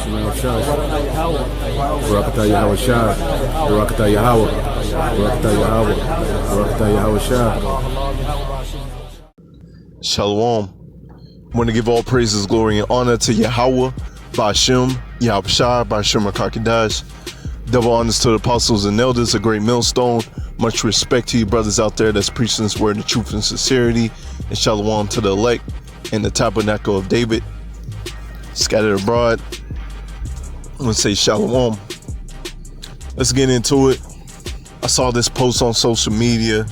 Shemel Shah. Barakatah Yahweh Shah. Barakatah Yahweh. Barakatah Yahweh. Barakatah Yahweh Shah. Shalom. I want to give all praises, glory, and honor to Yahweh, Ba'ashem, Yahweh Shai, Ba'ashem HaKadosh. Double honors to the apostles and elders, a great millstone. Much respect to you brothers out there that's preaching this word in truth and sincerity. And shalom to the elect in the tabernacle of David, scattered abroad. I'm going to say shalom. Let's get into it. I saw this post on social media.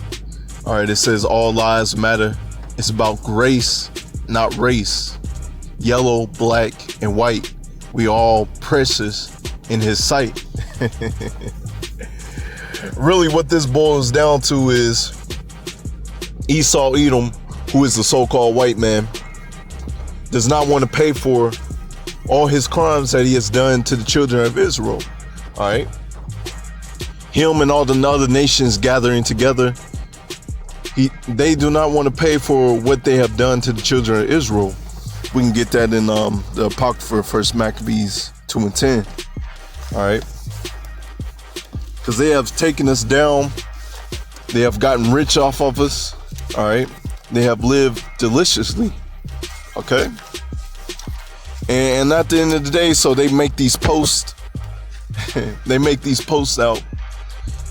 All right, it says all lives matter. It's about grace, not race. Yellow, black, and white. We all precious in his sight. Really what this boils down to is Esau Edom, who is the so-called white man, does not want to pay for all his crimes that he has done to the children of Israel. All right. Him and all the other nations gathering together, they do not want to pay for what they have done to the children of Israel. We can get that in the Apocrypha, 1 Maccabees 2 and 10. All right. Because they have taken us down. They have gotten rich off of us. All right. They have lived deliciously. Okay. And at the end of the day, so they make these posts. They make these posts out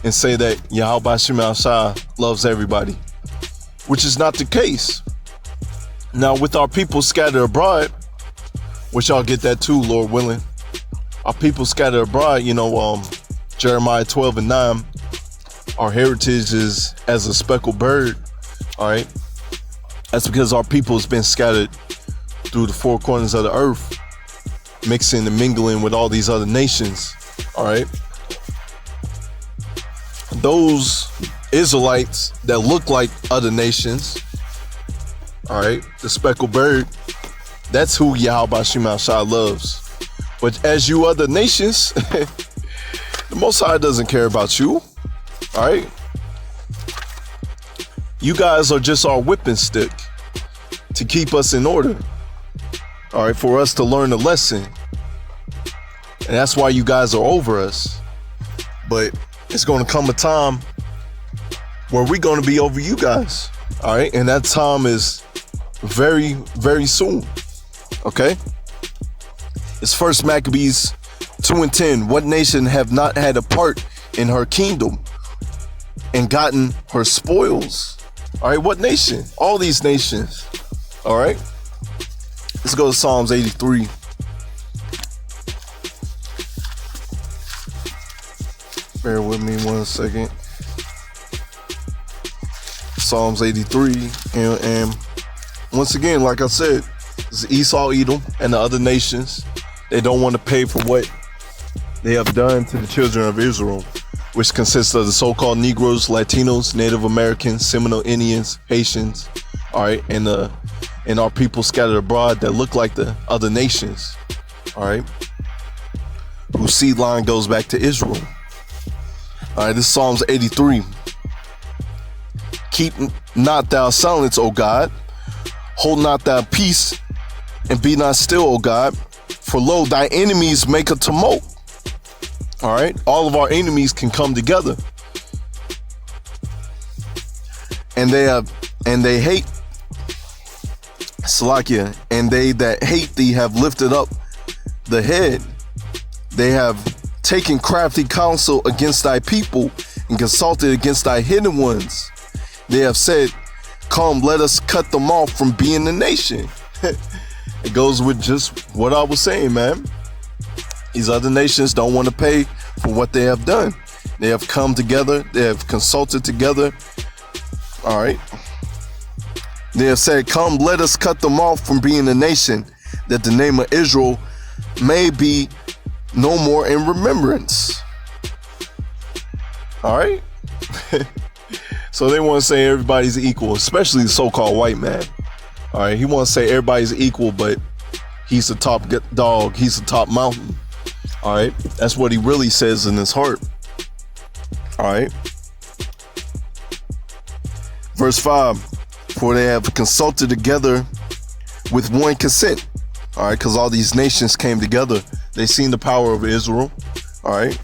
and say that Yahweh Shemel Shah loves everybody, which is not the case. Now, with our people scattered abroad, which I'll get that too, Lord willing. Our people scattered abroad, Jeremiah 12 and 9, our heritage is as a speckled bird. All right. That's because our people has been scattered through the four corners of the earth, mixing and mingling with all these other nations. All right. Those Israelites that look like other nations, all right, the speckled bird, that's who Yahweh Shemel Shah loves. But as you other nations, the Most High doesn't care about you. All right. You guys are just our whipping stick to keep us in order. All right. For us to learn a lesson. And that's why you guys are over us. But it's going to come a time where we're going to be over you guys. All right. And that time is very, very soon. Okay. It's 1 Maccabees 2 and 10. What nation have not had a part in her kingdom and gotten her spoils? All right. What nation? All these nations. All right. Let's go to Psalms 83. Bear with me 1 second. Psalms 83. And once again, like I said, it's Esau, Edom, and the other nations. They don't want to pay for what they have done to the children of Israel, which consists of the so-called Negroes, Latinos, Native Americans, Seminole Indians, Haitians, all right, and our people scattered abroad that look like the other nations, all right, whose seed line goes back to Israel. All right, this is Psalms 83. Keep not thou silence, O God. Hold not thy peace, and be not still, O God. For lo, thy enemies make a tumult. All right, all of our enemies can come together, and they hate Salakia, and they that hate thee have lifted up the head. They have taken crafty counsel against thy people and consulted against thy hidden ones. They have said, come, let us cut them off from being a nation. It goes with just what I was saying, man. These other nations don't want to pay for what they have done. They have come together. They have consulted together. All right. They have said, come, let us cut them off from being a nation, that the name of Israel may be no more in remembrance. All right. So they want to say everybody's equal, especially the so-called white man. All right. He wants to say everybody's equal, but he's the top dog. He's the top mountain. All right. That's what he really says in his heart. All right. Verse 5. For they have consulted together with one consent. All right. Because all these nations came together They seen the power of Israel. All right.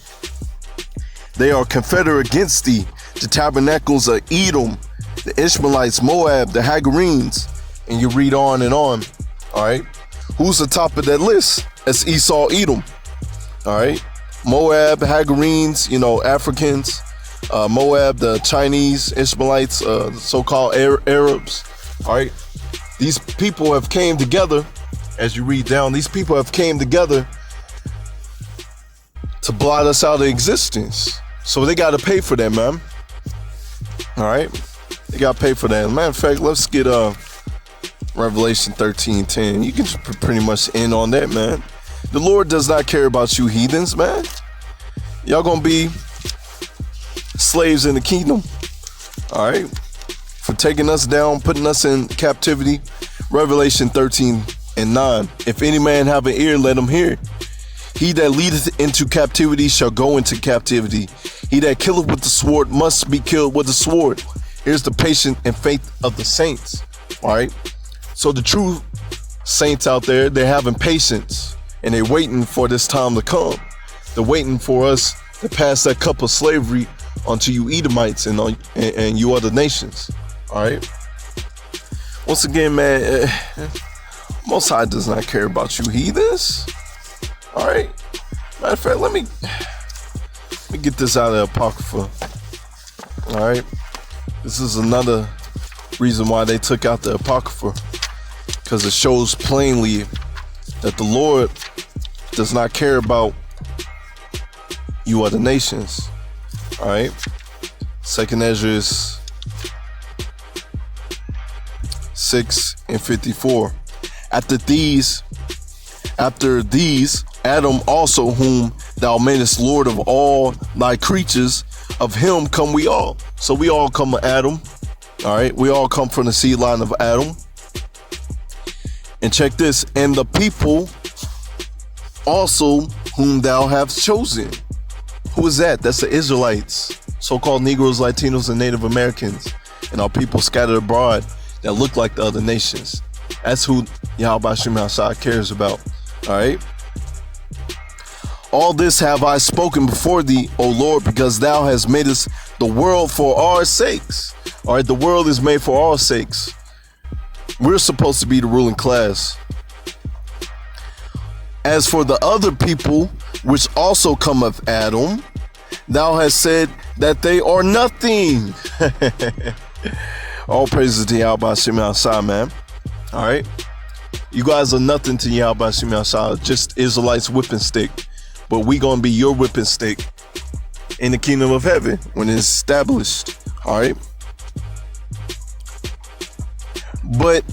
They are confederate against thee, the tabernacles of Edom, the Ishmaelites, Moab, the Hagarenes, and you read on and on. All right. Who's the top of that list? That's Esau, Edom. All right. Moab, Hagarenes, Africans. Moab, the Chinese, Ishmaelites, so-called Arabs. All right. These people have came together, as you read down, these people have came together to blot us out of existence. So they got to pay for that, man. All right. They got to pay for that. As a matter of fact, let's get Revelation 13:10. You can pretty much end on that, man. The Lord does not care about you heathens, man. Y'all gonna be slaves in the kingdom. All right. For taking us down, putting us in captivity. Revelation 13:9. If any man have an ear, let him hear. He that leadeth into captivity shall go into captivity. He that killeth with the sword must be killed with the sword. Here's the patience and faith of the saints. All right. So the true saints out there, they're having patience and they're waiting for this time to come. They're waiting for us to pass that cup of slavery onto you Edomites and you other nations. All right. Once again, man, Most High does not care about you heathens. All right. Matter of fact, let me get this out of the Apocrypha. All right. This is another reason why they took out the Apocrypha, because it shows plainly that the Lord does not care about you other nations. All right. 2nd Ezra 6:54. After these, Adam also, whom thou madest Lord of all thy creatures, of him come we all. So we all come from Adam. All right. We all come from the seed line of Adam. And check this. And the people also whom thou hast chosen. Who is that? That's the Israelites, so-called Negroes, Latinos, and Native Americans, and our people scattered abroad that look like the other nations. That's who Yahweh Shem Hashai cares about. All right. All this have I spoken before thee, O Lord, because thou hast made us the world for our sakes. All right. The world is made for our sakes. We're supposed to be the ruling class. As for the other people, which also come of Adam, thou hast said that they are nothing. All praises to Yahweh Shem Hashai, man. All right. You guys are nothing to Yahweh Shem Hashai, just Israelites whipping stick. But we gonna be your whipping stick in the kingdom of heaven when it's established. All right. But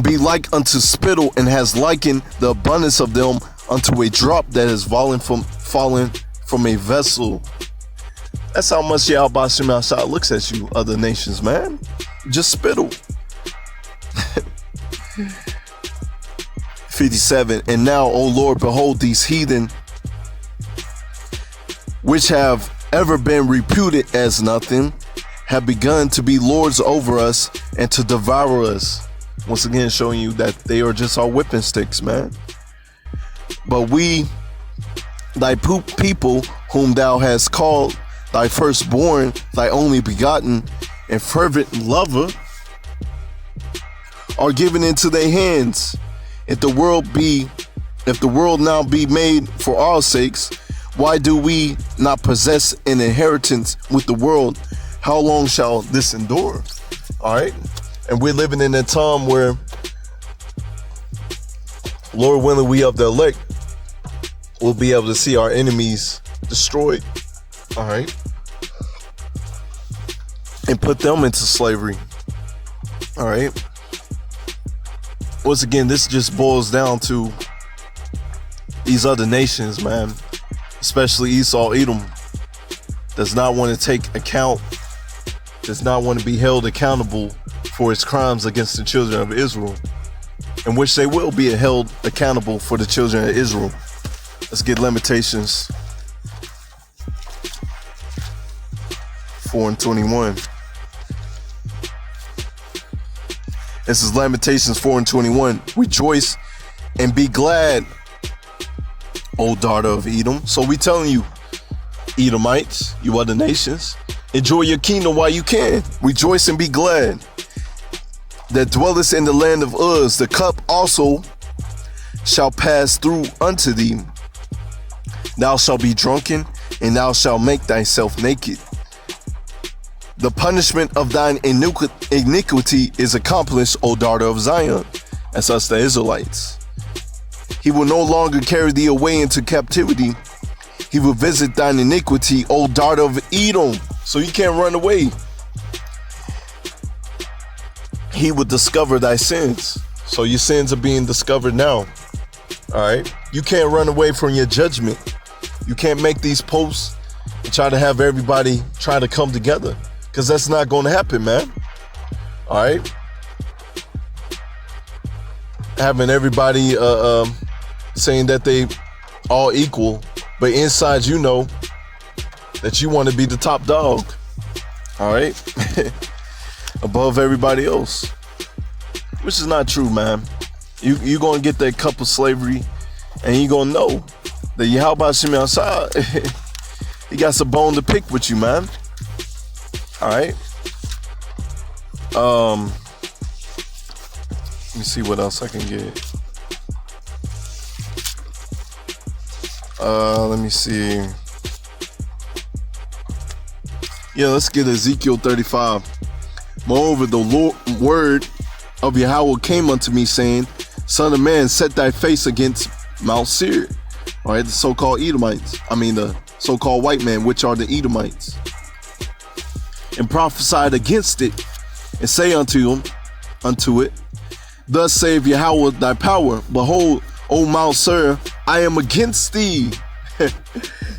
be like unto spittle, and has likened the abundance of them unto a drop that is fallen from a vessel. That's how much Yahweh Shem Hashai looks at you, other nations, man. Just spittle. 57. And now, O Lord, behold, these heathen, which have ever been reputed as nothing, have begun to be lords over us and to devour us. Once again, showing you that they are just our whipping sticks, man. But we, thy people, whom thou hast called thy firstborn, thy only begotten and fervent lover, are given into their hands. If the world now be made for our sakes, why do we not possess an inheritance with the world? How long shall this endure? All right. And we're living in a time where, Lord willing, we of the elect will be able to see our enemies destroyed. All right. And put them into slavery. All right. Once again, this just boils down to these other nations, man, especially Esau, Edom, does not want to take account, does not want to be held accountable for his crimes against the children of Israel, in which they will be held accountable for the children of Israel. Let's get Lamentations 4:21. This is Lamentations 4:21. Rejoice and be glad, O daughter of Edom. So we telling you, Edomites, you other nations, enjoy your kingdom while you can. Rejoice and be glad that dwellest in the land of Uz. The cup also shall pass through unto thee. Thou shalt be drunken, and thou shalt make thyself naked. The punishment of thine iniquity is accomplished, O daughter of Zion. That's us, the Israelites. He will no longer carry thee away into captivity. He will visit thine iniquity, O daughter of Edom. So you can't run away. He will discover thy sins. So your sins are being discovered now. All right. You can't run away from your judgment. You can't make these posts and try to have everybody try to come together, because that's not going to happen, man. All right. Having everybody saying that they all equal, but inside you know that you want to be the top dog. All right. Above everybody else, which is not true, man. You're going to get that cup of slavery, and you're going to know that Yahweh Shemi outside, he got some bone to pick with you, man. All right. Let me see what else I can get. Let me see. Yeah, let's get Ezekiel 35. Moreover, the word of Yahweh came unto me, saying, Son of man, set thy face against Mount Seir. All right, the so-called Edomites. The so-called white man, which are the Edomites. And prophesied against it, and say unto it, Thus saith Yahweh thy power, Behold, O Mount Seir, I am against thee.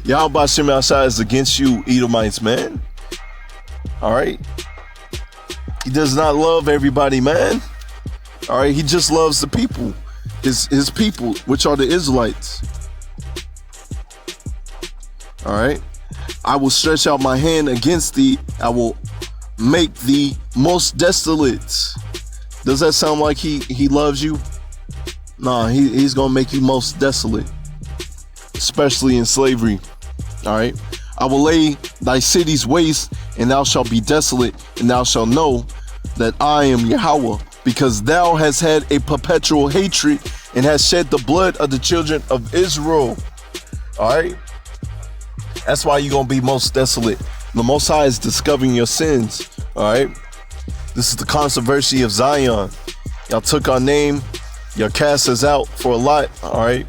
Yahweh Shemi Ashai is against you, Edomites, man. All right. He does not love everybody, man. All right. He just loves the people, his people, which are the Israelites. All right. I will stretch out my hand against thee. I will make thee most desolate. Does that sound like he loves you? Nah, he's going to make you most desolate, especially in slavery. All right. I will lay thy cities waste, and thou shalt be desolate, and thou shalt know that I am Yahweh, because thou hast had a perpetual hatred and hast shed the blood of the children of Israel. All right. That's why you're going to be most desolate. The Most High is discovering your sins. All right. This is the controversy of Zion. Y'all took our name. Y'all cast us out for a lot. All right.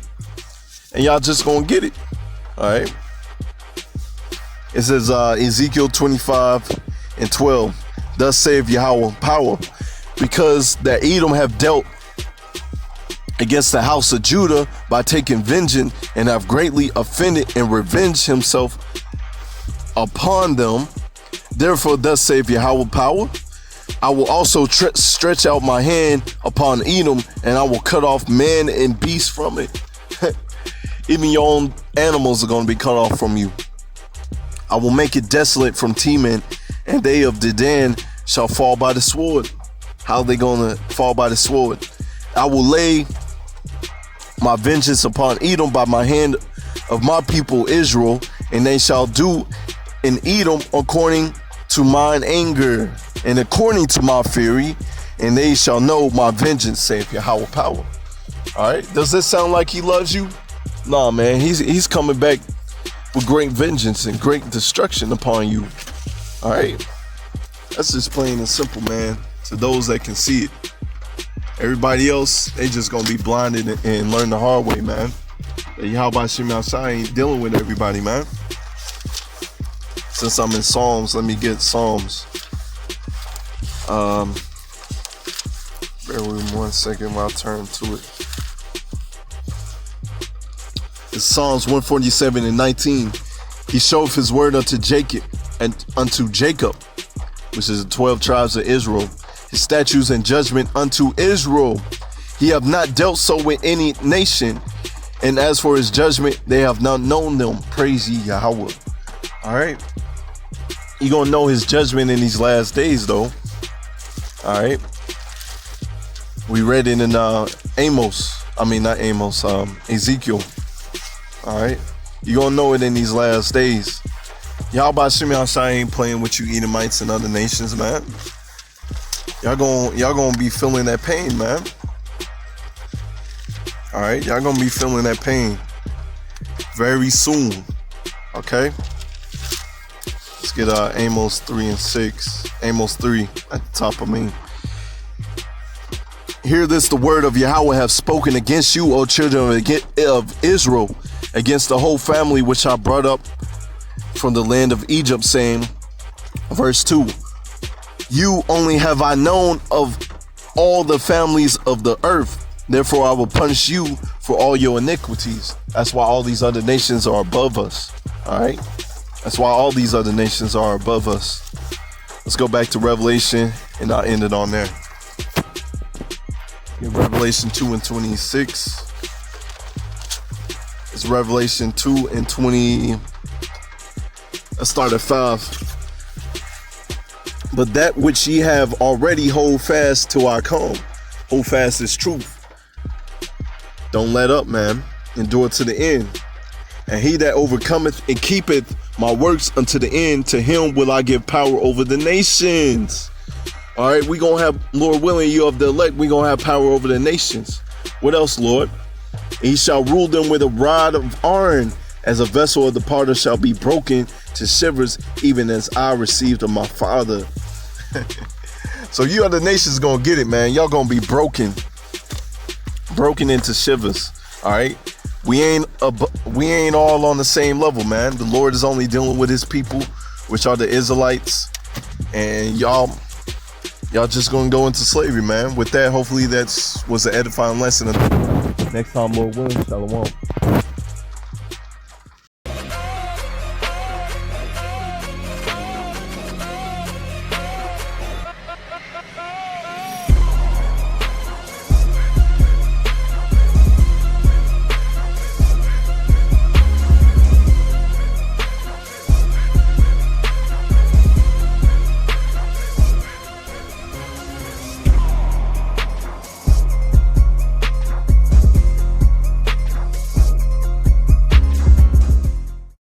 And y'all just going to get it. All right. It says Ezekiel 25:12. Thus saith Yahweh power, because that Edom have dealt against the house of Judah by taking vengeance, and have greatly offended and revenged himself upon them. Therefore, thus saith Yahweh power, I will also stretch out my hand upon Edom, and I will cut off man and beast from it. Even your own animals are going to be cut off from you. I will make it desolate from Teman, and they of Dedan shall fall by the sword. How are they going to fall by the sword? I will lay my vengeance upon Edom by my hand of my people Israel, and they shall do in Edom according to mine anger and according to my fury, and they shall know my vengeance, saith Yahweh power. All right. Does this sound like he loves you? Nah, man. He's coming back with great vengeance and great destruction upon you. All right. That's just plain and simple, man. To those that can see it. Everybody else, they just gonna be blinded and learn the hard way, man. Yahweh Shemi outside ain't dealing with everybody, man. Since I'm in Psalms, let me get Psalms. Bear with me 1 second while I turn to it. It's Psalms 147:19. He showed his word unto Jacob, which is the 12 tribes of Israel, his statutes and judgment unto Israel. He have not dealt so with any nation, and as for his judgment, they have not known them. Praise ye Yahweh. All right. You're going to know his judgment in these last days, though. All right. We read it in Ezekiel. All right, you gonna know it in these last days. Y'all about Shimmy Hashai ain't playing with you Edomites and other nations, man. Y'all gonna be feeling that pain, man. All right, y'all gonna be feeling that pain very soon. Okay. Let's get Amos 3 and 6. Amos 3 at the top of me. Hear this, the word of Yahweh have spoken against you, O children of Israel, against the whole family which I brought up from the land of Egypt, saying, verse 2, you only have I known of all the families of the earth. Therefore I will punish you for all your iniquities. That's why all these other nations are above us. All right. That's why all these other nations are above us. Let's go back to Revelation, and I'll end it on there. In Revelation 2 and 26. It's Revelation 2 and 20. Let's start at 5. But that which ye have already hold fast till I come. Hold fast is truth. Don't let up, man. Endure to the end. And he that overcometh and keepeth my works unto the end, to him will I give power over the nations. All right, we gonna have, Lord willing, you of the elect, we gonna have power over the nations. What else, Lord? He shall rule them with a rod of iron, as a vessel of the potter shall be broken to shivers, even as I received of my Father. So you other nations gonna get it, man. Y'all gonna be broken into shivers. All right, we ain't all on the same level, man. The Lord is only dealing with his people, which are the Israelites, and y'all just gonna go into slavery, man. With that, hopefully that was an edifying lesson. Next time, Lord willing, shalom.